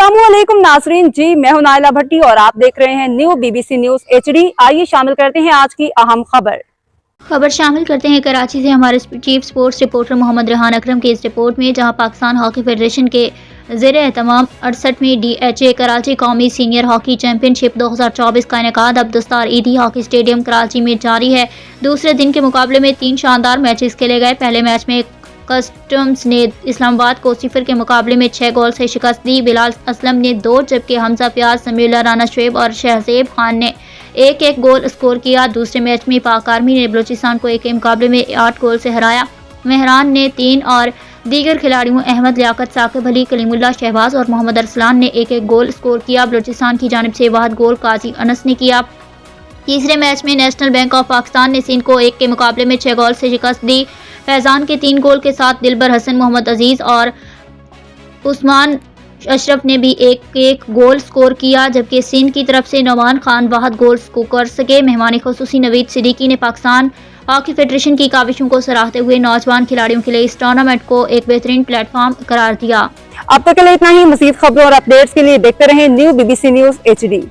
अस्सलामुअलैकुम नाजरीन जी, मैं हूं नाइला भट्टी और आप देख रहे हैं न्यू BBC न्यूज HD। आइए शामिल करते हैं आज की अहम खबर शामिल करते हैं कराची से हमारे chief sports reporter Mohammad Rehan Akram की इस रिपोर्ट में, जहां पाकिस्तान हॉकी फेडरेशन के ज़ेर एहतमाम 68वीं DHA कराची कौमी सीनियर हॉकी चैंपियनशिप 2024 का इनेकाद अब दस्तार ईदी हॉकी स्टेडियम कराची में जारी है। दूसरे दिन के मुकाबले में 3 शानदार मैचेस खेले गए। पहले मैच में कस्टम्स ने इस्लामाबाद को 0 के मुकाबले में 6 गोल से शिकस्त दी। बिलाल असलम ने 2 जबकि हमजा प्याज, समीउल्लाह राना शुएब और शहजेब खान ने एक गोल स्कोर किया। दूसरे मैच में पाक आर्मी ने बलूचिस्तान को 1 के मुकाबले में 8 गोल से हराया। मेहरान ने 3 और दीगर खिलाड़ियों अहमद लियाकत, साकिब अली, कलीमुल्लाह, शहबाज और मोहम्मद अरसलान ने 1 गोल स्कोर किया। बलूचिस्तान की जानिब से वाहिद गोल काजी अनस ने किया। तीसरे मैच में नेशनल बैंक ऑफ पाकिस्तान ने सिंध को 1 के मुकाबले में 6 गोल से शिकस्त दी। फैजान के 3 गोल के साथ दिलबर हसन, मोहम्मद अजीज और उस्मान अशरफ ने भी एक गोल स्कोर किया, जबकि सिंध की तरफ से नौमान खान वाहिद गोल स्कोर कर सके। मेहमान खुसूसी नवीद सिद्दीकी ने पाकिस्तान हॉकी फेडरेशन की काविशों को सराहते हुए नौजवान खिलाड़ियों के लिए इस टूर्नामेंट को एक बेहतरीन प्लेटफॉर्म करार दिया। अब तक के लिए इतना ही। मज़ीद खबरों और अपडेट्स के लिए देखते रहें न्यू BBC न्यूज HD।